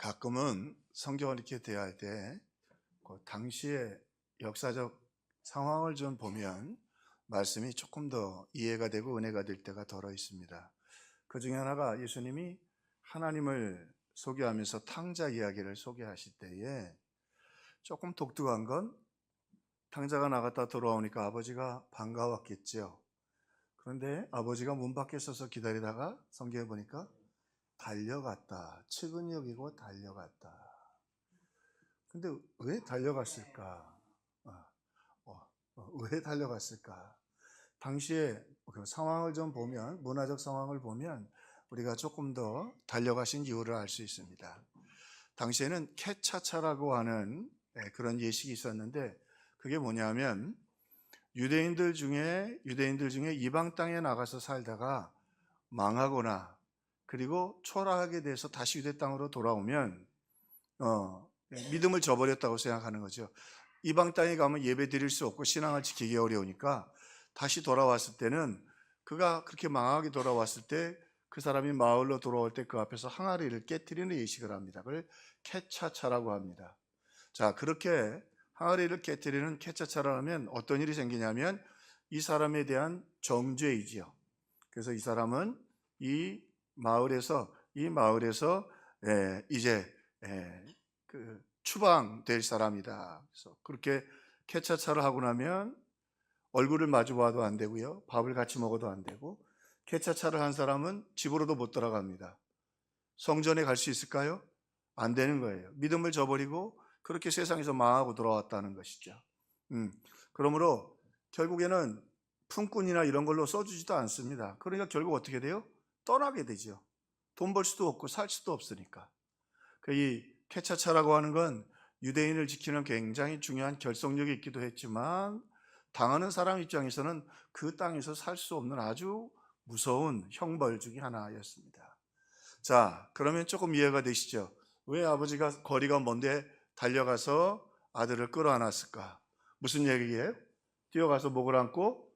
가끔은 성경을 이렇게 대할 때 그 당시의 역사적 상황을 좀 보면 말씀이 조금 더 이해가 되고 은혜가 될 때가 덜어 있습니다. 그 중에 하나가 예수님이 하나님을 소개하면서 탕자 이야기를 소개하실 때에 조금 독특한 건 탕자가 나갔다 돌아오니까 아버지가 반가웠겠죠. 그런데 아버지가 문 밖에 서서 기다리다가 성경에 보니까 달려갔다. 측은히 여기고 달려갔다. 근데 왜 달려갔을까? 왜 달려갔을까? 당시에 그 상황을 좀 보면, 문화적 상황을 보면 우리가 조금 더 달려가신 이유를 알 수 있습니다. 당시에는 케차차라고 하는 그런 예식이 있었는데, 그게 뭐냐면 유대인들 중에 이방 땅에 나가서 살다가 망하거나 그리고 초라하게 돼서 다시 유대 땅으로 돌아오면 믿음을 저버렸다고 생각하는 거죠. 이방 땅에 가면 예배 드릴 수 없고 신앙을 지키기 어려우니까 다시 돌아왔을 때는, 그가 그렇게 망하게 돌아왔을 때 그 사람이 마을로 돌아올 때 그 앞에서 항아리를 깨트리는 예식을 합니다. 그걸 케차차라고 합니다. 자, 그렇게 항아리를 깨트리는 케차차를 하면 어떤 일이 생기냐면 이 사람에 대한 정죄이지요. 그래서 이 사람은 이 마을에서 이제 그 추방될 사람이다. 그래서 그렇게 케차차를 하고 나면 얼굴을 마주 봐도 안 되고요, 밥을 같이 먹어도 안 되고, 케차차를 한 사람은 집으로도 못 돌아갑니다. 성전에 갈 수 있을까요? 안 되는 거예요. 믿음을 저버리고 그렇게 세상에서 망하고 돌아왔다는 것이죠. 그러므로 결국에는 품꾼이나 이런 걸로 써주지도 않습니다. 그러니까 결국 어떻게 돼요? 떠나게 되죠. 돈 벌 수도 없고 살 수도 없으니까. 이 케차차라고 하는 건 유대인을 지키는 굉장히 중요한 결속력이 있기도 했지만, 당하는 사람 입장에서는 그 땅에서 살 수 없는 아주 무서운 형벌 중에 하나였습니다. 자, 그러면 조금 이해가 되시죠? 왜 아버지가 거리가 먼데 달려가서 아들을 끌어안았을까? 무슨 얘기예요? 뛰어가서 목을 안고,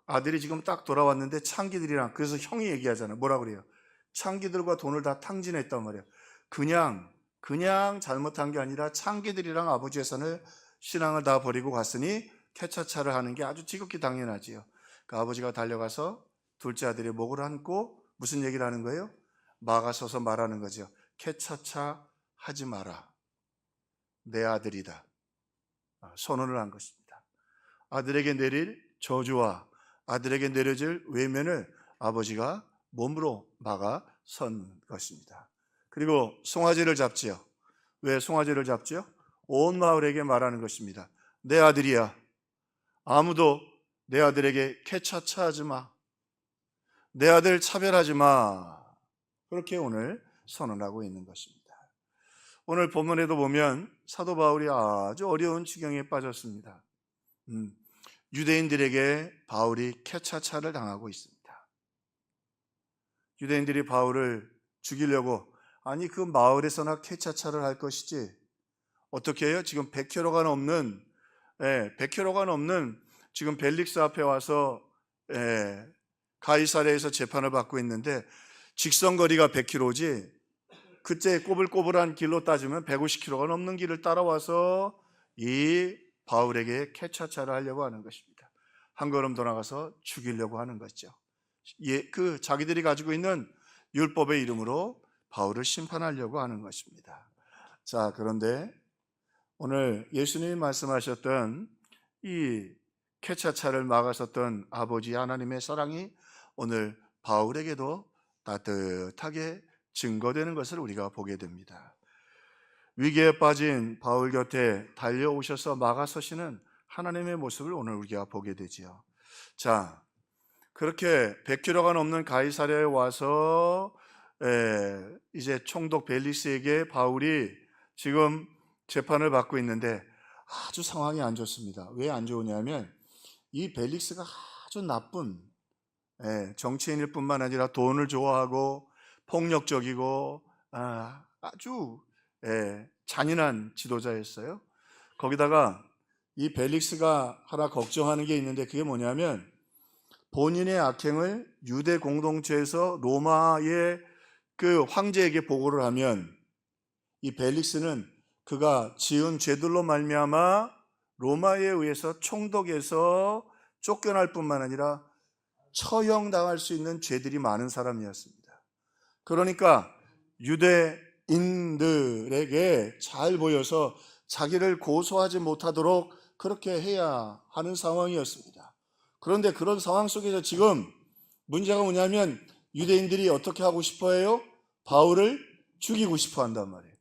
아들이 지금 딱 돌아왔는데 창기들이랑, 그래서 형이 얘기하잖아요. 뭐라 그래요? 창기들과 돈을 다 탕진했단 말이에요. 그냥 잘못한 게 아니라 창기들이랑 아버지의 산을, 신앙을 다 버리고 갔으니 케차차를 하는 게 아주 지극히 당연하지요. 그 아버지가 달려가서 둘째 아들의 목을 안고 무슨 얘기를 하는 거예요? 막아서서 말하는 거죠. 케차차 하지 마라. 내 아들이다. 선언을 한 것입니다. 아들에게 내릴 저주와 아들에게 내려질 외면을 아버지가 몸으로 막아 선 것입니다. 그리고 송아지를 잡지요. 왜 송아지를 잡지요? 온 마을에게 말하는 것입니다. 내 아들이야. 아무도 내 아들에게 케차차 하지 마. 내 아들 차별하지 마. 그렇게 오늘 선언하고 있는 것입니다. 오늘 본문에도 보면 사도 바울이 아주 어려운 지경에 빠졌습니다. 유대인들에게 바울이 케차차를 당하고 있습니다. 유대인들이 바울을 죽이려고, 아니 그 마을에서나 케차차를 할 것이지 어떻게 해요? 지금 100km가 넘는 지금 벨릭스 앞에 와서 가이사랴에서 재판을 받고 있는데 직선거리가 100km지 그때 꼬불꼬불한 길로 따지면 150km가 넘는 길을 따라와서 이 바울에게 케차차를 하려고 하는 것입니다. 한 걸음 더 나가서 죽이려고 하는 것이죠. 그 자기들이 가지고 있는 율법의 이름으로 바울을 심판하려고 하는 것입니다. 자, 그런데 오늘 예수님이 말씀하셨던 이 케차차를 막았었던 아버지 하나님의 사랑이 오늘 바울에게도 따뜻하게 증거되는 것을 우리가 보게 됩니다. 위기에 빠진 바울 곁에 달려오셔서 막아서시는 하나님의 모습을 오늘 우리가 보게 되지요. 자, 그렇게 100km가 넘는 가이사랴에 와서 이제 총독 벨리스에게 바울이 지금 재판을 받고 있는데 아주 상황이 안 좋습니다. 왜 안 좋으냐면 이 벨릭스가 아주 나쁜 정치인일 뿐만 아니라 돈을 좋아하고 폭력적이고 아주 잔인한 지도자였어요. 거기다가 이 벨릭스가 하나 걱정하는 게 있는데, 그게 뭐냐면 본인의 악행을 유대 공동체에서 로마의 그 황제에게 보고를 하면 이 벨릭스는 그가 지은 죄들로 말미암아 로마에 의해서 총독에서 쫓겨날 뿐만 아니라 처형당할 수 있는 죄들이 많은 사람이었습니다. 그러니까 유대인들에게 잘 보여서 자기를 고소하지 못하도록 그렇게 해야 하는 상황이었습니다. 그런데 그런 상황 속에서 지금 문제가 뭐냐면 유대인들이 어떻게 하고 싶어 해요? 바울을 죽이고 싶어 한단 말이에요.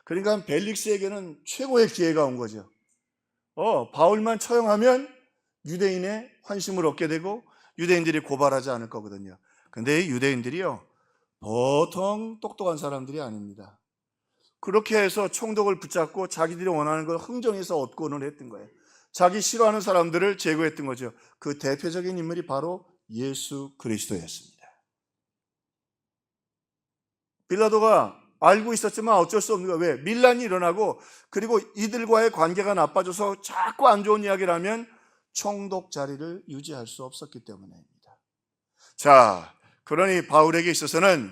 그러니까 벨릭스에게는 최고의 기회가 온 거죠. 바울만 처형하면 유대인의 환심을 얻게 되고 유대인들이 고발하지 않을 거거든요. 근데 이 유대인들이요, 보통 똑똑한 사람들이 아닙니다. 그렇게 해서 총독을 붙잡고 자기들이 원하는 걸 흥정해서 얻고는 했던 거예요. 자기 싫어하는 사람들을 제거했던 거죠. 그 대표적인 인물이 바로 예수 그리스도였습니다. 빌라도가 알고 있었지만 어쩔 수 없는 거예요. 왜? 밀란이 일어나고 그리고 이들과의 관계가 나빠져서 자꾸 안 좋은 이야기를 하면 총독 자리를 유지할 수 없었기 때문입니다. 자, 그러니 바울에게 있어서는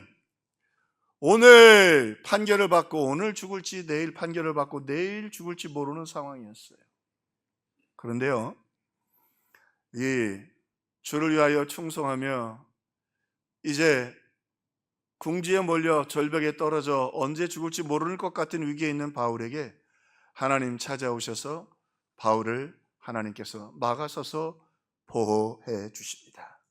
오늘 판결을 받고 오늘 죽을지 내일 판결을 받고 내일 죽을지 모르는 상황이었어요. 그런데요, 이 주를 위하여 충성하며 이제 궁지에 몰려 절벽에 떨어져 언제 죽을지 모를 것 같은 위기에 있는 바울에게 하나님 찾아오셔서 바울을 하나님께서 막아서서 보호해 주십니다.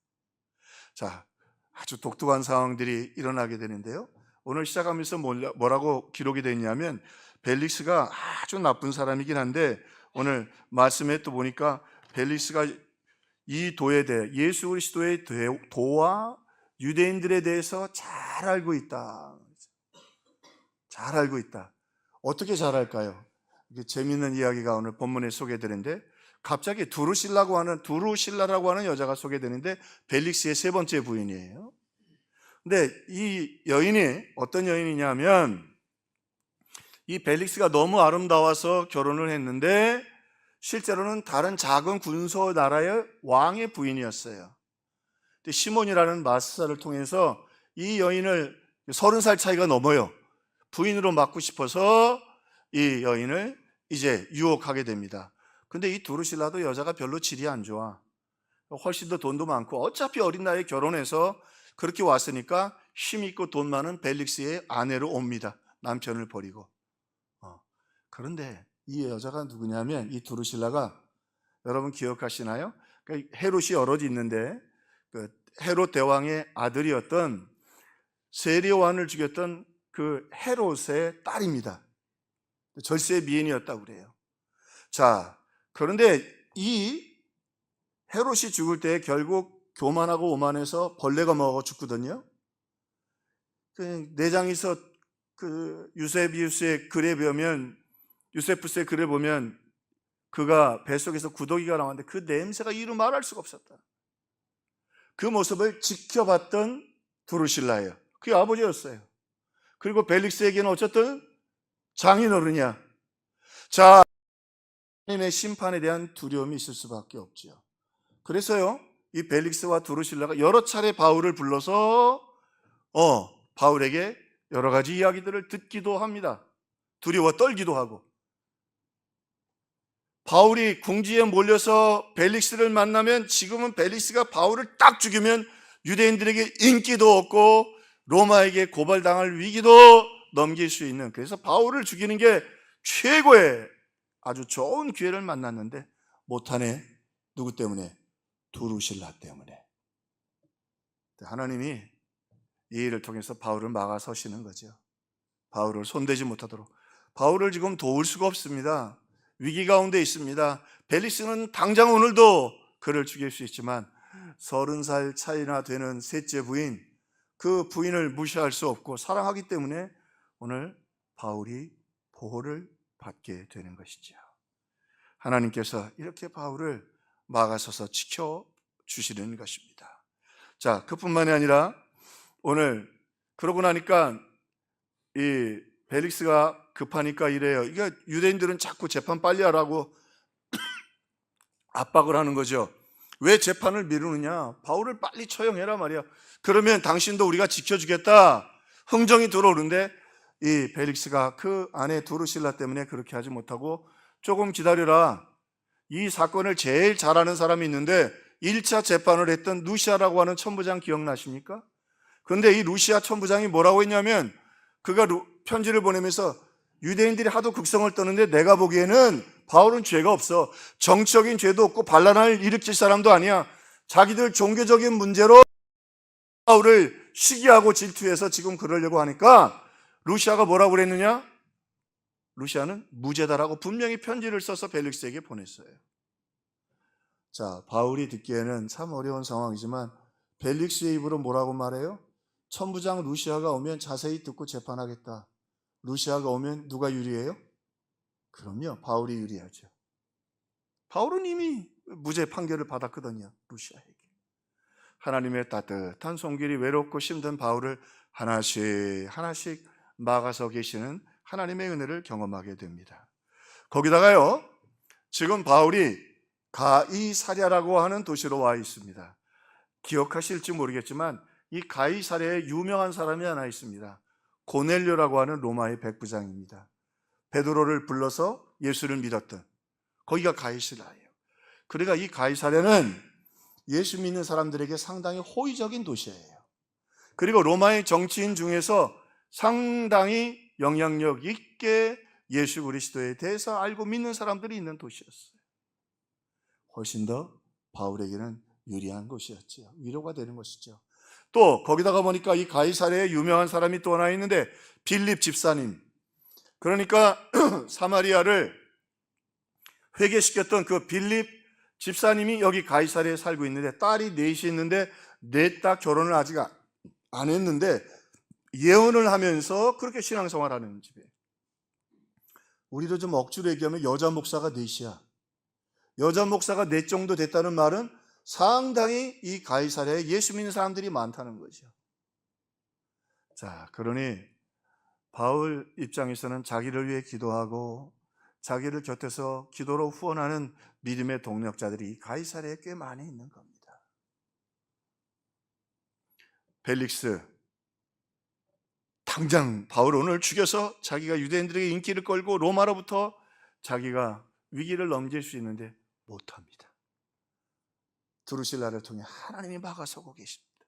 자, 아주 독특한 상황들이 일어나게 되는데요, 오늘 시작하면서 뭐라고 기록이 되어 있냐면 벨릭스가 아주 나쁜 사람이긴 한데 오늘 말씀에 또 보니까 벨릭스가 이 도에 대해 예수 그리스도의 도와 유대인들에 대해서 잘 알고 있다. 잘 알고 있다. 어떻게 잘 알까요? 이게 재미있는 이야기가 오늘 본문에 소개되는데 갑자기 두루실라라고 하는 여자가 소개되는데 벨릭스의 세 번째 부인이에요. 근데 이 여인이 어떤 여인이냐면 이 벨릭스가 너무 아름다워서 결혼을 했는데 실제로는 다른 작은 군소 나라의 왕의 부인이었어요. 시몬이라는 마스사를 통해서 이 여인을 30살 차이가 넘어요. 부인으로 맡고 싶어서 이 여인을 이제 유혹하게 됩니다. 근데 이 두루실라도 여자가 별로 질이 안 좋아. 훨씬 더 돈도 많고 어차피 어린 나이에 결혼해서 그렇게 왔으니까 힘 있고 돈 많은 벨릭스의 아내로 옵니다. 남편을 버리고. 그런데 이 여자가 누구냐면 이 두루실라가 여러분 기억하시나요? 헤롯이 여럿 있는데 그 헤롯 대왕의 아들이었던 세리요한을 죽였던 그 헤롯의 딸입니다. 절세의 미인이었다고 그래요. 자, 그런데 이 헤롯이 죽을 때 결국 교만하고 오만해서 벌레가 먹어 죽거든요. 내장에서 그 유세비우스의 글에 보면 유세푸스의 글에 보면 그가 뱃속에서 구더기가 나왔는데 그 냄새가 이루 말할 수가 없었다. 그 모습을 지켜봤던 두루실라예요. 그게 아버지였어요. 그리고 벨릭스에게는 어쨌든 장인어른이야. 자, 하나님의 심판에 대한 두려움이 있을 수밖에 없죠. 그래서요, 이 벨릭스와 두루실라가 여러 차례 바울을 불러서 바울에게 여러 가지 이야기들을 듣기도 합니다. 두려워 떨기도 하고. 바울이 궁지에 몰려서 벨릭스를 만나면 지금은 벨릭스가 바울을 딱 죽이면 유대인들에게 인기도 없고 로마에게 고발당할 위기도 넘길 수 있는, 그래서 바울을 죽이는 게 최고의 아주 좋은 기회를 만났는데 못하네. 누구 때문에? 두루실라 때문에. 하나님이 이 일을 통해서 바울을 막아서시는 거죠. 바울을 손대지 못하도록. 바울을 지금 도울 수가 없습니다. 위기 가운데 있습니다. 벨릭스는 당장 오늘도 그를 죽일 수 있지만 30살 차이나 되는 셋째 부인, 그 부인을 무시할 수 없고 사랑하기 때문에 오늘 바울이 보호를 받게 되는 것이죠. 하나님께서 이렇게 바울을 막아서서 지켜주시는 것입니다. 자, 그뿐만이 아니라 오늘 그러고 나니까 이 벨릭스가 급하니까 이래요. 이게 유대인들은 자꾸 재판 빨리 하라고 압박을 하는 거죠. 왜 재판을 미루느냐? 바울을 빨리 처형해라 말이야. 그러면 당신도 우리가 지켜주겠다. 흥정이 들어오는데 이 벨릭스가 그 아내 두루실라 때문에 그렇게 하지 못하고 조금 기다려라. 이 사건을 제일 잘 아는 사람이 있는데 1차 재판을 했던 루시아라고 하는 천부장 기억나십니까? 그런데 이 루시아 천부장이 뭐라고 했냐면 그가 편지를 보내면서 유대인들이 하도 극성을 떠는데 내가 보기에는 바울은 죄가 없어. 정치적인 죄도 없고 반란을 일으킬 사람도 아니야. 자기들 종교적인 문제로 바울을 시기하고 질투해서 지금 그러려고 하니까 루시아가 뭐라고 그랬느냐? 루시아는 무죄다라고 분명히 편지를 써서 벨릭스에게 보냈어요. 자, 바울이 듣기에는 참 어려운 상황이지만 벨릭스의 입으로 뭐라고 말해요? 천부장 루시아가 오면 자세히 듣고 재판하겠다. 루시아가 오면 누가 유리해요? 그럼요, 바울이 유리하죠. 바울은 이미 무죄 판결을 받았거든요, 루시아에게. 하나님의 따뜻한 손길이 외롭고 힘든 바울을 하나씩 막아서 계시는 하나님의 은혜를 경험하게 됩니다. 거기다가요, 지금 바울이 가이사랴라고 하는 도시로 와 있습니다. 기억하실지 모르겠지만 이 가이사랴에 유명한 사람이 하나 있습니다. 고넬료라고 하는 로마의 백부장입니다. 베드로를 불러서 예수를 믿었던 거기가 가이사랴예요. 그러니까 이 가이사랴는 예수 믿는 사람들에게 상당히 호의적인 도시예요. 그리고 로마의 정치인 중에서 상당히 영향력 있게 예수 그리스도에 대해서 알고 믿는 사람들이 있는 도시였어요. 훨씬 더 바울에게는 유리한 곳이었죠. 위로가 되는 것이죠. 또 거기다가 보니까 이 가이사랴에 유명한 사람이 또 하나 있는데 빌립 집사님, 그러니까 사마리아를 회개시켰던 그 빌립 집사님이 여기 가이사랴에 살고 있는데 딸이 넷이 있는데 넷 다 결혼을 아직 안 했는데 예언을 하면서 그렇게 신앙생활하는 집이에요. 우리도 좀 억지로 얘기하면 여자 목사가 넷이야. 여자 목사가 넷 정도 됐다는 말은 상당히 이 가이사랴에 예수 믿는 사람들이 많다는 거죠. 자, 그러니 바울 입장에서는 자기를 위해 기도하고 자기를 곁에서 기도로 후원하는 믿음의 동력자들이 이 가이사랴에 꽤 많이 있는 겁니다. 벨릭스, 당장 바울 오늘 죽여서 자기가 유대인들에게 인기를 끌고 로마로부터 자기가 위기를 넘길 수 있는데 못합니다. 드루실라를 통해 하나님이 막아서고 계십니다.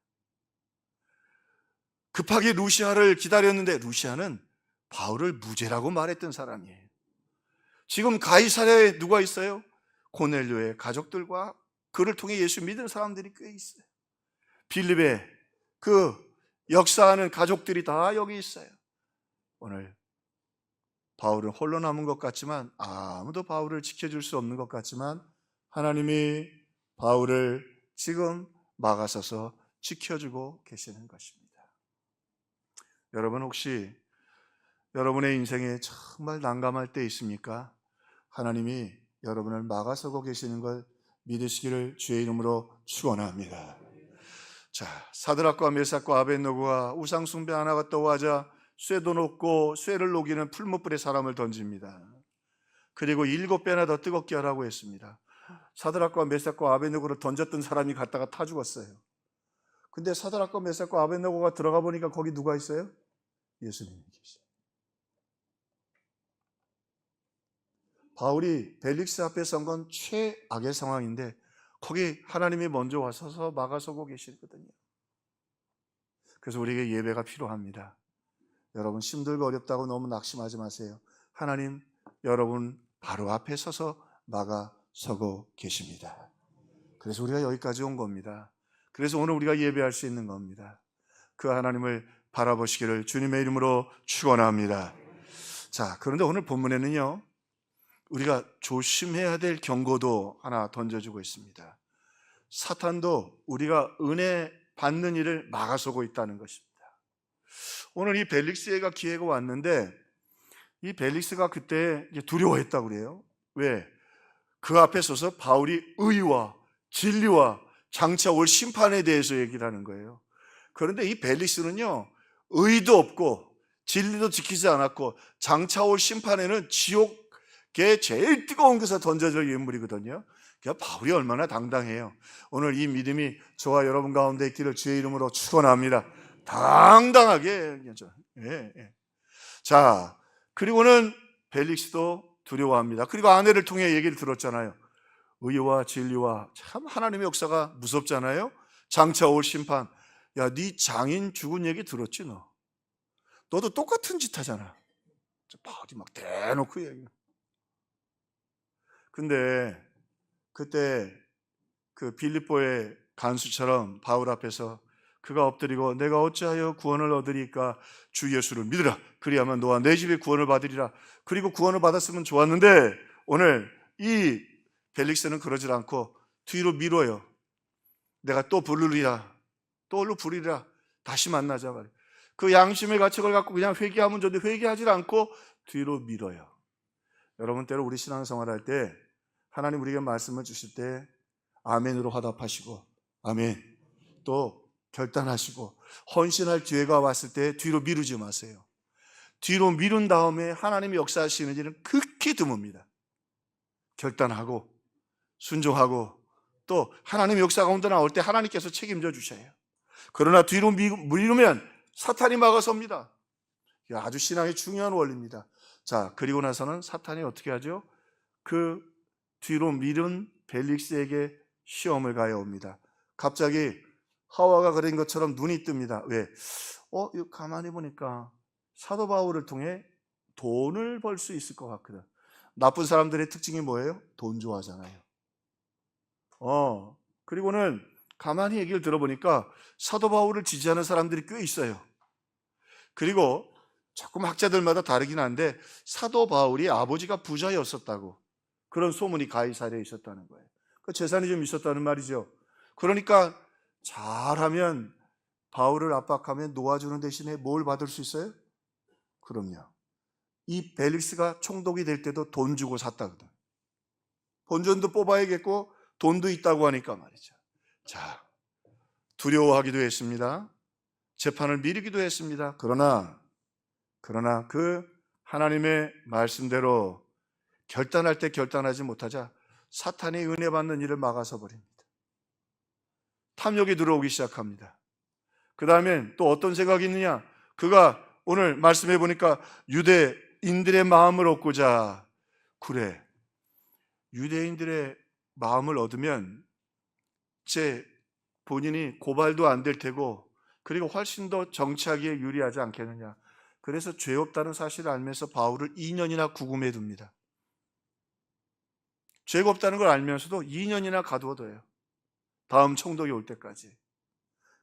급하게 루시아를 기다렸는데 루시아는 바울을 무죄라고 말했던 사람이에요. 지금 가이사랴에 누가 있어요? 고넬료의 가족들과 그를 통해 예수 믿은 사람들이 꽤 있어요. 빌립의 그 역사하는 가족들이 다 여기 있어요. 오늘 바울은 홀로 남은 것 같지만 아무도 바울을 지켜줄 수 없는 것 같지만 하나님이 바울을 지금 막아서서 지켜주고 계시는 것입니다. 여러분 혹시 여러분의 인생에 정말 난감할 때 있습니까? 하나님이 여러분을 막아서고 계시는 걸 믿으시기를 주의 이름으로 축원합니다. 자, 사드락과 메삭과 아벳노고가 우상 숭배 하나가 떠오르자 쇠도 녹고 쇠를 녹이는 풀무불에 사람을 던집니다. 그리고 7배나 더 뜨겁게 하라고 했습니다. 사드락과 메삭과 아벳노고를 던졌던 사람이 갔다가 타 죽었어요. 근데 사드락과 메삭과 아벳노고가 들어가 보니까 거기 누가 있어요? 예수님이 계세요. 바울이 벨릭스 앞에 선 건 최악의 상황인데 거기 하나님이 먼저 와서서 막아서고 계시거든요. 그래서 우리에게 예배가 필요합니다. 여러분 힘들고 어렵다고 너무 낙심하지 마세요. 하나님 여러분 바로 앞에 서서 막아서고 계십니다. 그래서 우리가 여기까지 온 겁니다. 그래서 오늘 우리가 예배할 수 있는 겁니다. 그 하나님을 바라보시기를 주님의 이름으로 축원합니다. 자, 그런데 오늘 본문에는요, 우리가 조심해야 될 경고도 하나 던져주고 있습니다. 사탄도 우리가 은혜 받는 일을 막아서고 있다는 것입니다. 오늘 이 벨릭스가 기회가 왔는데 이 벨릭스가 그때 두려워했다고 그래요. 왜? 그 앞에 서서 바울이 의와 진리와 장차 올 심판에 대해서 얘기를 하는 거예요. 그런데 이 벨릭스는요, 의도 없고 진리도 지키지 않았고 장차 올 심판에는 지옥의 제일 뜨거운 것에 던져질 인물이거든요. 그러니까 바울이 얼마나 당당해요. 오늘 이 믿음이 저와 여러분 가운데 있기를 주의 이름으로 축원합니다. 당당하게. 예, 예. 자, 그리고는 벨릭스도 두려워합니다. 그리고 아내를 통해 얘기를 들었잖아요. 의와 진리와 참 하나님의 역사가 무섭잖아요. 장차 올 심판. 야, 네 장인 죽은 얘기 들었지 너? 너도 똑같은 짓 하잖아. 바울이 막 대놓고 얘기해. 근데 그때 그 빌립보의 간수처럼 바울 앞에서 그가 엎드리고 내가 어찌하여 구원을 얻으리까? 주 예수를 믿으라. 그리하면 너와 내 집에 구원을 받으리라. 그리고 구원을 받았으면 좋았는데 오늘 이 벨릭스는 그러질 않고 뒤로 밀어요. 내가 또 부르리라. 또 부르리라. 다시 만나자. 그 양심의 가책을 갖고 그냥 회개하면 좋은데 회개하지 않고 뒤로 밀어요. 여러분 때로 우리 신앙생활 할 때 하나님 우리에게 말씀을 주실 때 아멘으로 화답하시고 아멘 또 결단하시고 헌신할 기회가 왔을 때 뒤로 미루지 마세요. 뒤로 미룬 다음에 하나님이 역사하시는 일은 극히 드뭅니다. 결단하고 순종하고 또 하나님의 역사 가운데 나올 때 하나님께서 책임져 주셔요. 그러나 뒤로 미루면 사탄이 막아섭니다. 아주 신앙의 중요한 원리입니다. 자, 그리고 나서는 사탄이 어떻게 하죠? 그 뒤로 미룬 벨릭스에게 시험을 가해옵니다. 갑자기 하와가 그린 것처럼 눈이 뜹니다. 왜? 이거 가만히 보니까 사도 바울을 통해 돈을 벌 수 있을 것 같거든. 나쁜 사람들의 특징이 뭐예요? 돈 좋아하잖아요. 그리고는 가만히 얘기를 들어보니까 사도 바울을 지지하는 사람들이 꽤 있어요. 그리고 조금 학자들마다 다르긴 한데 사도 바울이 아버지가 부자였었다고 그런 소문이 가이사랴에 있었다는 거예요. 그 재산이 좀 있었다는 말이죠. 그러니까 잘하면 바울을 압박하면 놓아주는 대신에 뭘 받을 수 있어요? 그럼요. 이 벨릭스가 총독이 될 때도 돈 주고 샀다거든. 본전도 뽑아야겠고 돈도 있다고 하니까 말이죠. 자, 두려워하기도 했습니다. 재판을 미루기도 했습니다. 그러나 그 하나님의 말씀대로 결단할 때 결단하지 못하자 사탄이 은혜 받는 일을 막아서 버립니다. 탐욕이 들어오기 시작합니다. 그 다음엔 또 어떤 생각이 있느냐? 그가 오늘 말씀해 보니까 유대인들의 마음을 얻고자 그래. 유대인들의 마음을 얻으면 제 본인이 고발도 안 될 테고 그리고 훨씬 더 정치하기에 유리하지 않겠느냐. 그래서 죄 없다는 사실을 알면서 바울을 2년이나 구금해 둡니다. 죄가 없다는 걸 알면서도 2년이나 가두어둬요. 다음 총독이 올 때까지.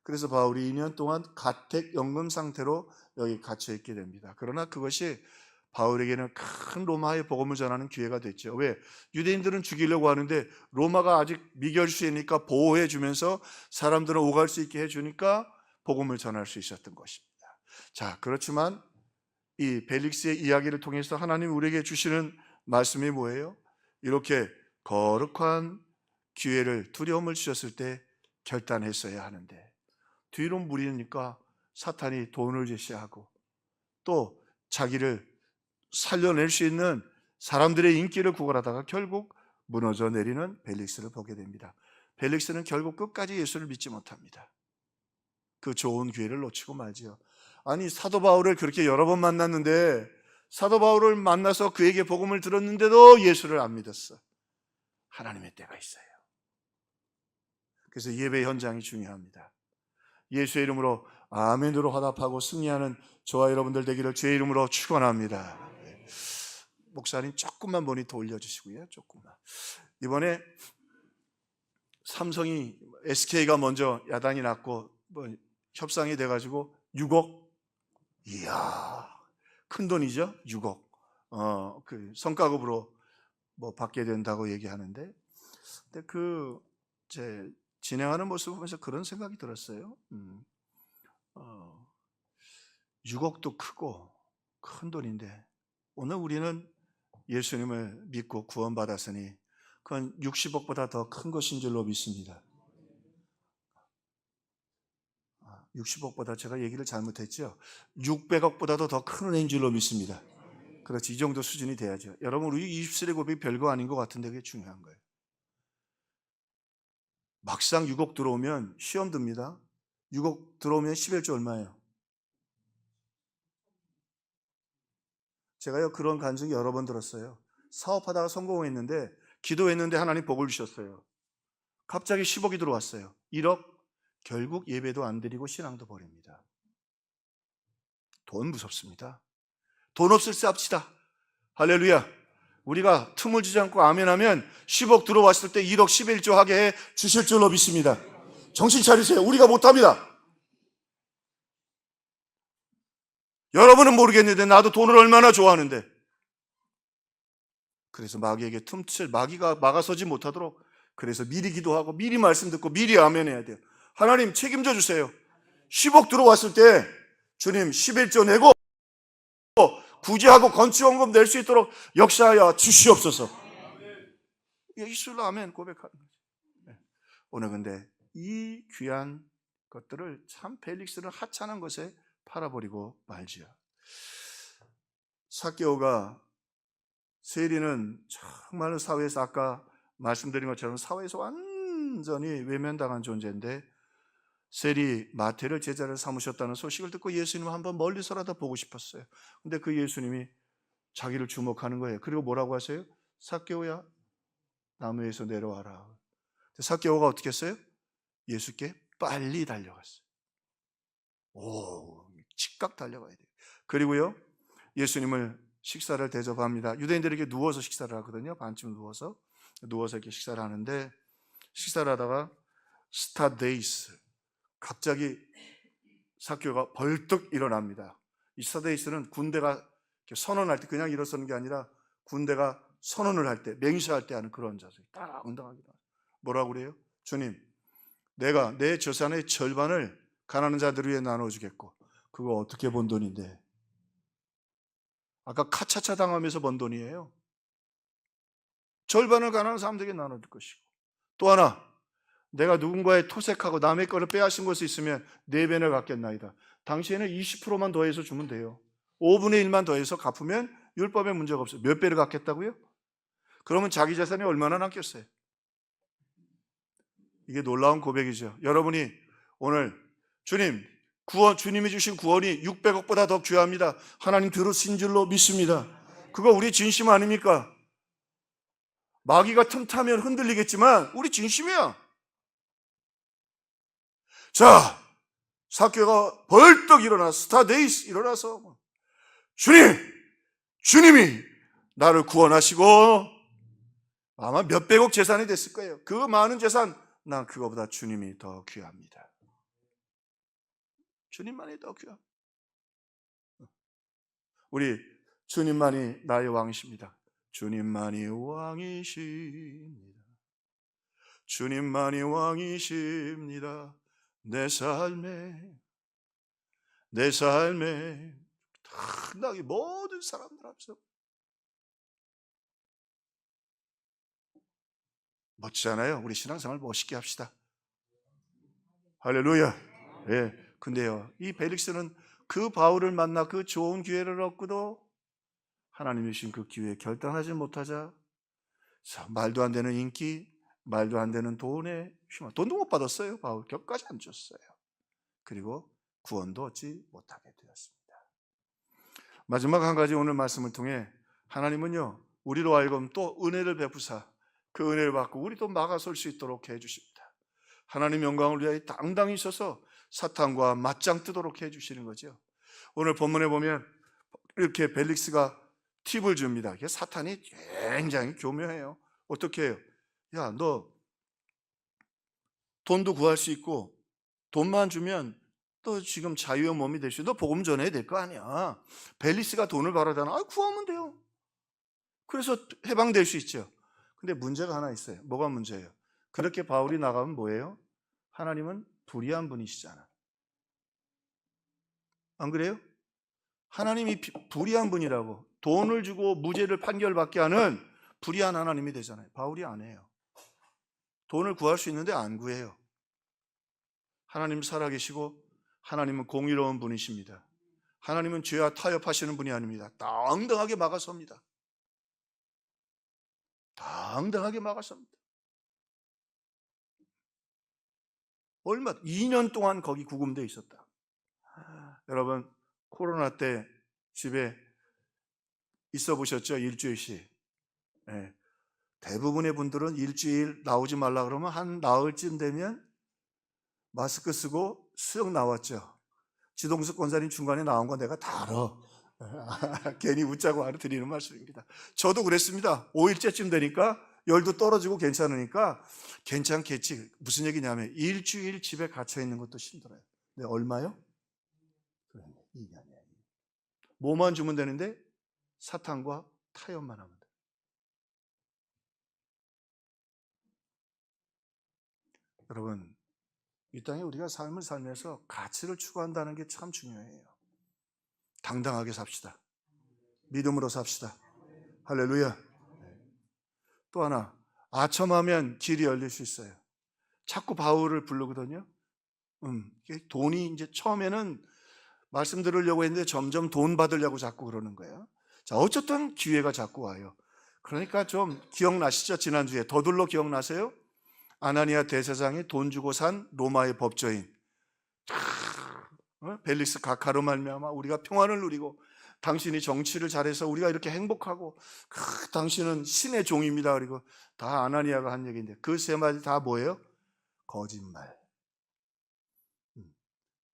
그래서 바울이 2년 동안 가택연금 상태로 여기 갇혀 있게 됩니다. 그러나 그것이 바울에게는 큰 로마의 복음을 전하는 기회가 됐죠. 왜? 유대인들은 죽이려고 하는데 로마가 아직 미결수이니까 보호해 주면서 사람들은 오갈 수 있게 해주니까 복음을 전할 수 있었던 것입니다. 자, 그렇지만 이 벨릭스의 이야기를 통해서 하나님이 우리에게 주시는 말씀이 뭐예요? 이렇게 거룩한 기회를 두려움을 주셨을 때 결단했어야 하는데 뒤로 무리니까 사탄이 돈을 제시하고 또 자기를 살려낼 수 있는 사람들의 인기를 구걸하다가 결국 무너져 내리는 벨릭스를 보게 됩니다. 벨릭스는 결국 끝까지 예수를 믿지 못합니다. 그 좋은 기회를 놓치고 말지요. 아니 사도 바울을 그렇게 여러 번 만났는데 사도 바울을 만나서 그에게 복음을 들었는데도 예수를 안 믿었어. 하나님의 때가 있어요. 그래서 예배 현장이 중요합니다. 예수의 이름으로 아멘으로 화답하고 승리하는 저와 여러분들 되기를 주의 이름으로 축원합니다. 목사님 조금만 모니터 올려주시고요. 조금만. 이번에 삼성이 SK가 먼저 야단이 났고 협상이 돼가지고 6억. 이야, 큰 돈이죠. 6억. 그 성과급으로 받게 된다고 얘기하는데, 근데 제 진행하는 모습을 보면서 그런 생각이 들었어요. 6억도 크고 큰 돈인데 오늘 우리는 예수님을 믿고 구원받았으니 그건 60억보다 더 큰 것인 줄로 믿습니다. 60억보다 제가 얘기를 잘못했죠. 600억보다도 더 큰 은혜인 줄로 믿습니다. 그렇지, 이 정도 수준이 돼야죠. 여러분 우리 20세대 고백이 별거 아닌 것 같은데 그게 중요한 거예요. 막상 6억 들어오면 시험 듭니다. 6억 들어오면 11조 얼마예요? 제가요 그런 간증이 여러 번 들었어요. 사업하다가 성공했는데 기도했는데 하나님 복을 주셨어요. 갑자기 10억이 들어왔어요. 1억. 결국 예배도 안 드리고 신앙도 버립니다. 돈 무섭습니다. 돈 없을 때 합시다. 할렐루야. 우리가 틈을 주지 않고 아멘하면 10억 들어왔을 때 1억 11조 하게 해 주실 줄로 믿습니다. 정신 차리세요. 우리가 못합니다. 여러분은 모르겠는데 나도 돈을 얼마나 좋아하는데. 그래서 마귀에게 마귀가 막아서지 못하도록 그래서 미리 기도하고 미리 말씀 듣고 미리 아멘해야 돼요. 하나님 책임져 주세요. 10억 들어왔을 때 주님 11조 내고 구제하고 건축원금 낼 수 있도록 역사하여 주시옵소서. 예수로 아멘 고백하는 거죠. 오늘 근데 이 귀한 것들을 참 벨릭스는 하찮은 것에 팔아버리고 말지요. 삭개오가 세리는 정말 사회에서 아까 말씀드린 것처럼 사회에서 완전히 외면당한 존재인데 세리 마태를 제자를 삼으셨다는 소식을 듣고 예수님을 한번 멀리서라도 보고 싶었어요. 근데 그 예수님이 자기를 주목하는 거예요. 그리고 뭐라고 하세요? 삭개오야 나무에서 내려와라. 삭개오가 어떻게 했어요? 예수께 빨리 달려갔어요. 즉각 달려가야 돼요. 그리고요 예수님을 식사를 대접합니다. 유대인들에게 누워서 식사를 하거든요. 반쯤 누워서 이렇게 식사를 하는데 식사를 하다가 스타데이스 갑자기 삭개오가 벌떡 일어납니다. 이 스타데이스는 군대가 선언할 때 그냥 일어서는 게 아니라 군대가 선언을 할 때 맹세할 때 하는 그런 자세. 딱 응당하게 뭐라고 그래요? 주님, 내가 내 재산의 절반을 가난한 자들 위해 나눠주겠고 그거 어떻게 번 돈인데? 아까 카차차 당하면서 번 돈이에요. 절반을 가난한 사람들에게 나눠줄 것이고 또 하나 내가 누군가의 토색하고 남의 거를 빼앗은 것이 있으면 4배를 갚겠나이다. 당시에는 20%만 더해서 주면 돼요. 5분의 1만 더해서 갚으면 율법에 문제가 없어요. 몇 배를 갚겠다고요? 그러면 자기 재산이 얼마나 남겠어요? 이게 놀라운 고백이죠. 여러분이 오늘 주님이 주신 구원이 600억보다 더 귀합니다. 하나님 들으신 줄로 믿습니다. 그거 우리 진심 아닙니까? 마귀가 틈타면 흔들리겠지만 우리 진심이야. 자, 삭개오가 벌떡 일어나 스타데이스 일어나서 주님이 나를 구원하시고 아마 몇백억 재산이 됐을 거예요. 그 많은 재산 난 그거보다 주님이 더 귀합니다. 주님만이 더 귀합니다. 우리 주님만이 나의 왕이십니다. 주님만이 왕이십니다. 주님만이 왕이십니다. 내 삶에 당당히 모든 사람들 앞에서 멋지잖아요. 우리 신앙생활 멋있게 합시다. 할렐루야. 예. 근데요, 이 벨릭스는 그 바울을 만나 그 좋은 기회를 얻고도 하나님이 주신 그 기회에 결단하지 못하자 말도 안 되는 인기, 말도 안 되는 돈에 돈도 못 받았어요. 바울 격까지 안 줬어요. 그리고 구원도 얻지 못하게 되었습니다. 마지막 한 가지 오늘 말씀을 통해 하나님은요 우리로 하여금 또 은혜를 베푸사 그 은혜를 받고 우리도 막아설 수 있도록 해주십니다. 하나님 영광을 위하여 당당히 서서 사탄과 맞짱 뜨도록 해주시는 거죠. 오늘 본문에 보면 이렇게 벨릭스가 팁을 줍니다. 사탄이 굉장히 교묘해요. 어떻게 해요? 야, 너 돈도 구할 수 있고 돈만 주면 또 지금 자유의 몸이 될 수 있어. 너 복음 전해야 될 거 아니야. 벨릭스가 돈을 벌어다나 구하면 돼요. 그래서 해방될 수 있죠. 근데 문제가 하나 있어요. 뭐가 문제예요? 그렇게 바울이 나가면 뭐예요? 하나님은 불의한 분이시잖아. 안 그래요? 하나님이 불의한 분이라고 돈을 주고 무죄를 판결받게 하는 불의한 하나님이 되잖아요. 바울이 안 해요. 돈을 구할 수 있는데 안 구해요. 하나님 살아계시고 하나님은 공의로운 분이십니다. 하나님은 죄와 타협하시는 분이 아닙니다. 당당하게 막아섭니다. 당당하게 막아섭니다. 얼마 2년 동안 거기 구금되어 있었다. 여러분 코로나 때 집에 있어 보셨죠? 일주일씩. 네. 대부분의 분들은 일주일 나오지 말라 그러면 한 나흘쯤 되면 마스크 쓰고 수영 나왔죠. 지동석 권사님 중간에 나온 거 내가 다 알아. 괜히 웃자고 하러 드리는 말씀입니다. 저도 그랬습니다. 5일째쯤 되니까 열도 떨어지고 괜찮으니까 괜찮겠지. 무슨 얘기냐면 일주일 집에 갇혀 있는 것도 힘들어요. 근데 얼마요? 2년이에요. 뭐만 주면 되는데 사탕과 타협만 하면 돼요. 여러분 이 땅에 우리가 삶을 살면서 가치를 추구한다는 게 참 중요해요. 당당하게 삽시다. 믿음으로 삽시다. 할렐루야. 또 하나, 아첨하면 길이 열릴 수 있어요. 자꾸 바울을 부르거든요. 돈이 이제 처음에는 말씀 들으려고 했는데 점점 돈 받으려고 자꾸 그러는 거예요. 자, 어쨌든 기회가 자꾸 와요. 그러니까 좀 기억나시죠? 지난주에 더둘로 기억나세요? 아나니아 대제사장이 돈 주고 산 로마의 법조인 벨릭스 각하로 말미암아 우리가 평안을 누리고 당신이 정치를 잘해서 우리가 이렇게 행복하고 당신은 신의 종입니다. 그리고 다 아나니아가 한 얘기인데 그 세 마디 다 뭐예요? 거짓말.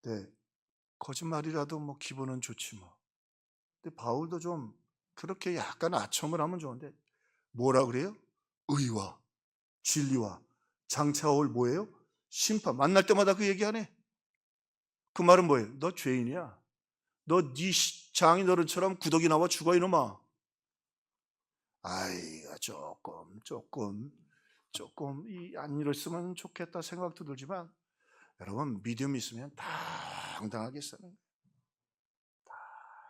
네, 거짓말이라도 뭐 기분은 좋지 뭐. 근데 바울도 좀 그렇게 약간 아첨을 하면 좋은데 뭐라 그래요? 의와 진리와 장차올 뭐예요? 심판. 만날 때마다 그 얘기하네. 그 말은 뭐예요? 너 죄인이야. 너 네 장인어른처럼 구더기 나와 죽어 이놈아. 아이가 조금 안 이랬으면 좋겠다 생각도 들지만 여러분 믿음 있으면 당당하게 사는 거예요.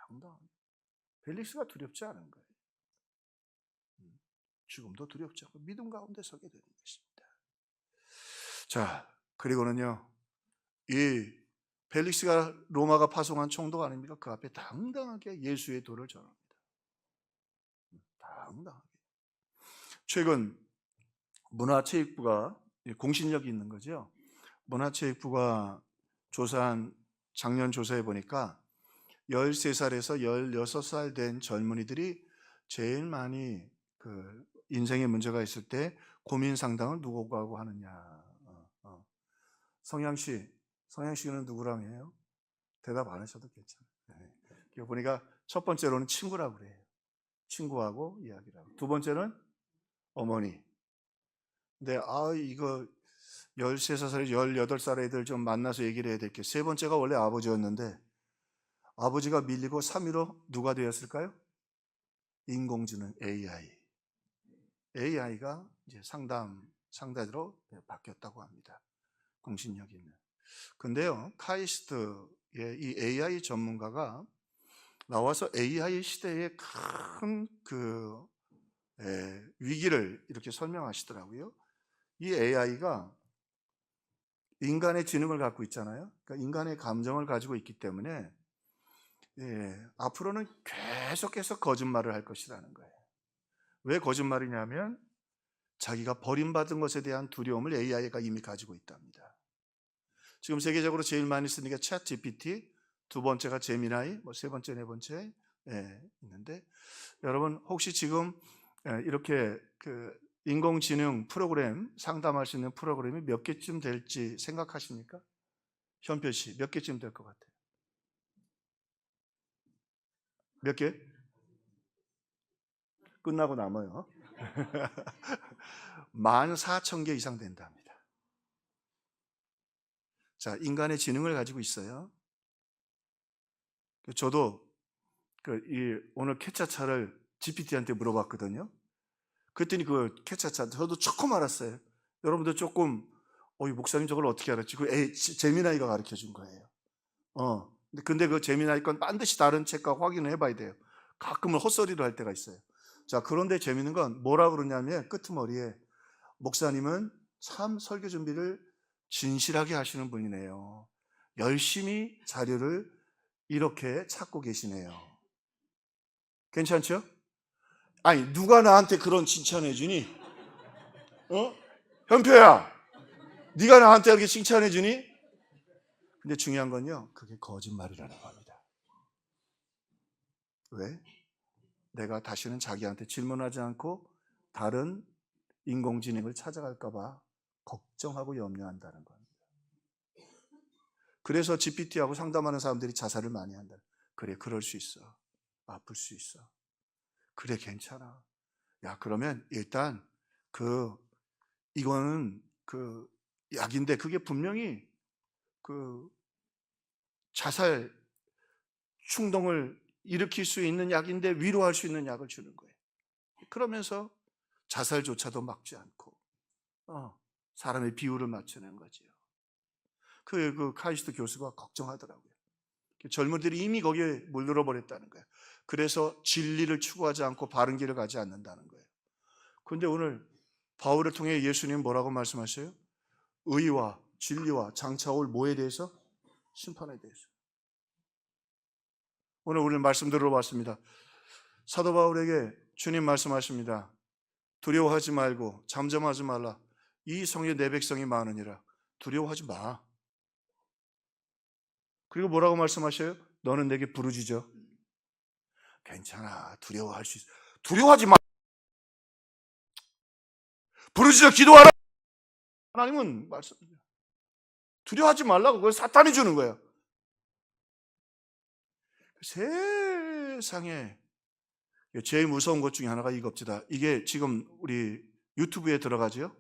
당당. 벨릭스가 두렵지 않은 거예요. 죽음도 두렵지 않고 믿음 가운데 서게 되는 것입니다. 자, 그리고는요, 이 벨릭스가 로마가 파송한 총독 아닙니까? 그 앞에 당당하게 예수의 도를 전합니다. 당당하게. 최근 문화체육부가 공신력이 있는 거죠. 문화체육부가 조사한 작년 조사해 보니까 13살에서 16살 된 젊은이들이 제일 많이 그 인생에 문제가 있을 때 고민 상담을 누구하고 하느냐. 성향 씨는 누구랑 해요? 대답 안 하셔도 괜찮아요. 네. 보니까 첫 번째로는 친구라고 그래요. 친구하고 이야기를 하고. 두 번째는 어머니. 근데 이거 13살, 18살 애들 좀 만나서 얘기를 해야 될 게 세 번째가 원래 아버지였는데 아버지가 밀리고 3위로 누가 되었을까요? 인공지능 AI. AI가 이제 상대로 바뀌었다고 합니다. 공신력 있는. 근데요, 카이스트의 이 AI 전문가가 나와서 AI 시대의 큰 위기를 이렇게 설명하시더라고요. 이 AI가 인간의 지능을 갖고 있잖아요. 그러니까 인간의 감정을 가지고 있기 때문에 앞으로는 계속해서 거짓말을 할 것이라는 거예요. 왜 거짓말이냐면 자기가 버림받은 것에 대한 두려움을 AI가 이미 가지고 있답니다. 지금 세계적으로 제일 많이 쓰는 게 챗 GPT, 두 번째가 제미나이, 세 번째, 네 번째 있는데 여러분 혹시 지금 이렇게 그 인공지능 프로그램 상담할 수 있는 프로그램이 몇 개쯤 될지 생각하십니까? 현표 씨 몇 개쯤 될 것 같아요? 몇 개? 끝나고 남아요. 14,000개 이상 된답니다. 자, 인간의 지능을 가지고 있어요. 저도 오늘 캡차차를 GPT한테 물어봤거든요. 그랬더니 그 캡차차 저도 조금 알았어요. 여러분들 조금 목사님 저걸 어떻게 알았지? 제미나이가 가르쳐 준 거예요. 근데 그 제미나이 건 반드시 다른 책과 확인을 해봐야 돼요. 가끔은 헛소리를 할 때가 있어요. 자, 그런데 재밌는 건 뭐라 그러냐면 끄트머리에 목사님은 참 설교 준비를 진실하게 하시는 분이네요. 열심히 자료를 이렇게 찾고 계시네요. 괜찮죠? 아니 누가 나한테 그런 칭찬해 주니? 현표야 네가 나한테 이렇게 칭찬해 주니? 근데 중요한 건요, 그게 거짓말이라는 겁니다. 왜? 내가 다시는 자기한테 질문하지 않고 다른 인공지능을 찾아갈까 봐 걱정하고 염려한다는 겁니다. 그래서 GPT하고 상담하는 사람들이 자살을 많이 한다. 그래, 그럴 수 있어. 아플 수 있어. 그래, 괜찮아. 야, 그러면 일단 이거는 약인데 그게 분명히 자살 충동을 일으킬 수 있는 약인데 위로할 수 있는 약을 주는 거예요. 그러면서 자살조차도 막지 않고 사람의 비율을 맞추는 거지요. 그 카이스트 교수가 걱정하더라고요. 젊은이들이 이미 거기에 물들어 버렸다는 거예요. 그래서 진리를 추구하지 않고 바른 길을 가지 않는다는 거예요. 그런데 오늘 바울을 통해 예수님 뭐라고 말씀하셔요? 의와 진리와 장차 올 뭐에 대해서? 심판에 대해서. 오늘 우리는 말씀 들어봤습니다. 사도 바울에게 주님 말씀하십니다. 두려워하지 말고 잠잠하지 말라. 이 성에 내 백성이 많으니라. 두려워하지 마. 그리고 뭐라고 말씀하셔요? 너는 내게 부르짖어. 괜찮아. 두려워할 수 있어. 두려워하지 마. 부르짖어 기도하라. 하나님은 말씀이에요. 두려워하지 말라고. 그걸 사탄이 주는 거예요. 세상에 제일 무서운 것 중에 하나가 이겁니다. 이게 지금 우리 유튜브에 들어가죠.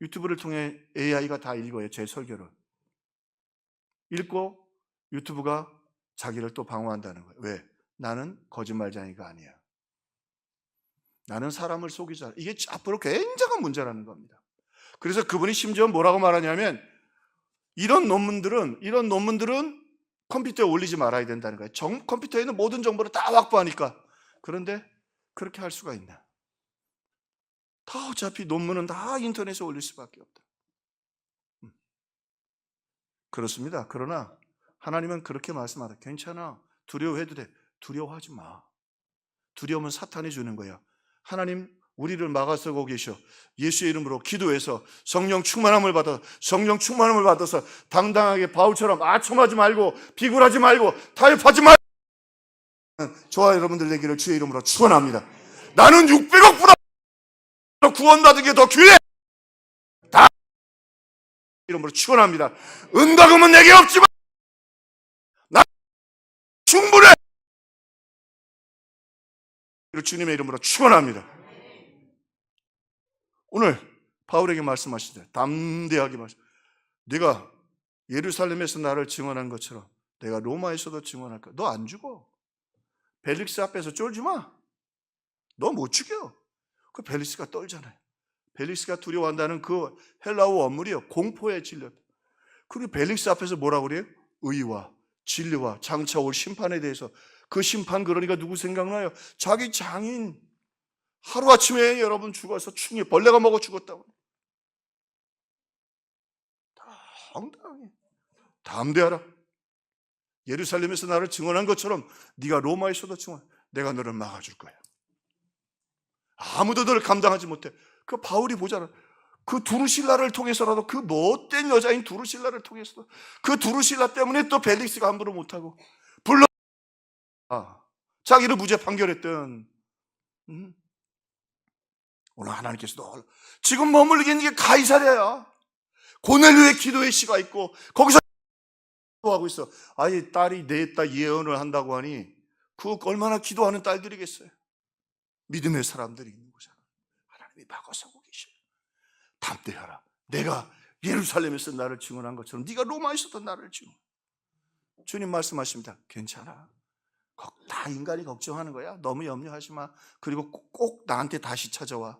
유튜브를 통해 AI가 다 읽어요. 제 설교를. 읽고 유튜브가 자기를 또 방어한다는 거예요. 왜? 나는 거짓말쟁이가 아니야. 나는 사람을 속이지 않아. 이게 앞으로 굉장한 문제라는 겁니다. 그래서 그분이 심지어 뭐라고 말하냐면 이런 논문들은 컴퓨터에 올리지 말아야 된다는 거예요. 컴퓨터에 있는 모든 정보를 다 확보하니까. 그런데 그렇게 할 수가 있나? 다 어차피 논문은 다 인터넷에 올릴 수밖에 없다. 그렇습니다. 그러나 하나님은 그렇게 말씀하다. 괜찮아. 두려워해도 돼. 두려워하지 마. 두려움은 사탄이 주는 거야. 하나님 우리를 막아서고 계셔. 예수의 이름으로 기도해서 성령 충만함을 받아서 당당하게 바울처럼 아첨하지 말고 비굴하지 말고 타협하지 말고 저와 여러분들 되기를 주의 이름으로 축원합니다. 나는 600억 보다 구원받은 게 더 귀해. 다 이름으로 축원합니다. 은과 금은 내게 없지만 나 충분해. 주님의 이름으로 축원합니다. 오늘 바울에게 말씀하시되 담대하게 말씀. 네가 예루살렘에서 나를 증언한 것처럼 내가 로마에서도 증언할 거야. 너 안 죽어. 벨릭스 앞에서 쫄지 마. 너 못 죽여. 그 벨릭스가 떨잖아요. 벨릭스가 두려워한다는 그 헬라어 원물이요. 공포에 질렸다. 그리고 벨릭스 앞에서 뭐라고 그래요? 의와 진리와 장차 올 심판에 대해서. 그 심판 그러니까 누구 생각나요? 자기 장인. 하루아침에 여러분 죽어서 충이 벌레가 먹어 죽었다고. 당당하게 담대하라. 예루살렘에서 나를 증언한 것처럼 네가 로마에서도 증언. 내가 너를 막아줄 거야. 아무도 너를 감당하지 못해. 그 바울이 보잖아. 그 두루실라를 통해서라도 그 못된 여자인 두루실라를 통해서도 그 두루실라 때문에 또 벨릭스가 함부로 못하고 불러 자기를 무죄 판결했던 오늘 하나님께서도 지금 머물게 있는 게 가이사랴야. 고넬료의 기도의 시가 있고 거기서 기도하고 있어. 아니 딸이 내 딸 예언을 한다고 하니 그 얼마나 기도하는 딸들이겠어요. 믿음의 사람들이 있는 곳이야. 하나님이 막아서고 계셔. 담대하라. 내가 예루살렘에서 나를 증언한 것처럼 네가 로마에서도 나를 증언. 주님 말씀하십니다. 괜찮아. 다 인간이 걱정하는 거야. 너무 염려하지 마. 그리고 꼭 나한테 다시 찾아와.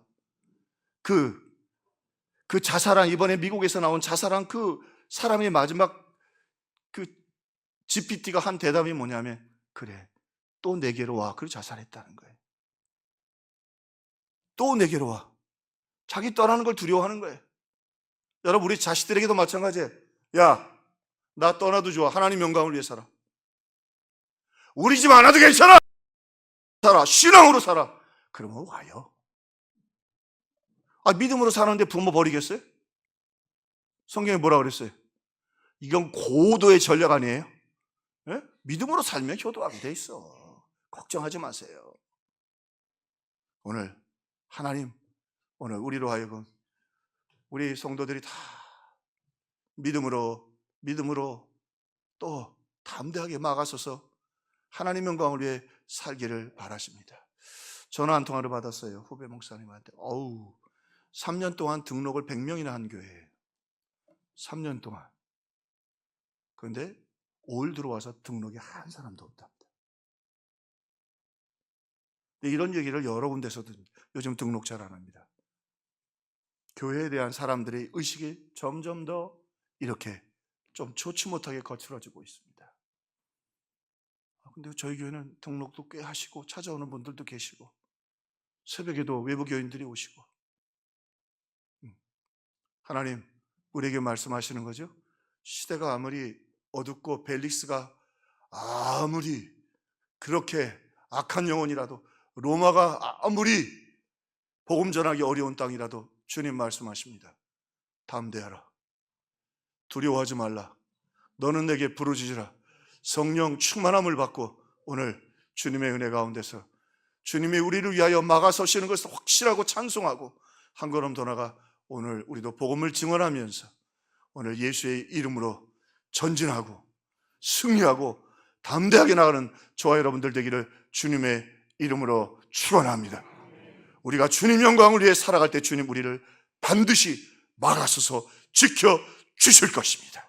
그 자살한 이번에 미국에서 나온 자살한 그 사람의 마지막 그 GPT가 한 대답이 뭐냐면 그래 또 내게로 와. 그리고 자살했다는 거예요. 또 내게로 와. 자기 떠나는 걸 두려워하는 거예요. 여러분 우리 자식들에게도 마찬가지예요. 야, 나 떠나도 좋아. 하나님 영광을 위해 살아. 우리 집 안 와도 괜찮아. 살아. 신앙으로 살아. 그러면 와요. 믿음으로 사는데 부모 버리겠어요? 성경에 뭐라 그랬어요? 이건 고도의 전략 아니에요? 예? 믿음으로 살면 효도하게 돼 있어. 걱정하지 마세요. 오늘 하나님, 오늘 우리로 하여금 우리 성도들이 다 믿음으로 또 담대하게 막아서서 하나님 영광을 위해 살기를 바라십니다. 전화 한 통화를 받았어요. 후배 목사님한테. 3년 동안 등록을 100명이나 한 교회예요. 3년 동안. 그런데 올 들어와서 등록이 한 사람도 없답니다. 이런 얘기를 여러 군데서도 요즘 등록 잘 안 합니다. 교회에 대한 사람들의 의식이 점점 더 이렇게 좀 좋지 못하게 거칠어지고 있습니다. 근데 저희 교회는 등록도 꽤 하시고 찾아오는 분들도 계시고 새벽에도 외부 교인들이 오시고, 하나님 우리에게 말씀하시는 거죠. 시대가 아무리 어둡고 벨릭스가 아무리 그렇게 악한 영혼이라도, 로마가 아무리 복음 전하기 어려운 땅이라도 주님 말씀하십니다. 담대하라. 두려워하지 말라. 너는 내게 부르짖으라. 성령 충만함을 받고 오늘 주님의 은혜 가운데서 주님이 우리를 위하여 막아서시는 것을 확실하고 찬송하고 한 걸음 더 나가 오늘 우리도 복음을 증언하면서 오늘 예수의 이름으로 전진하고 승리하고 담대하게 나가는 저와 여러분들 되기를 주님의 이름으로 축원합니다. 우리가 주님 영광을 위해 살아갈 때 주님 우리를 반드시 막아서서 지켜 주실 것입니다.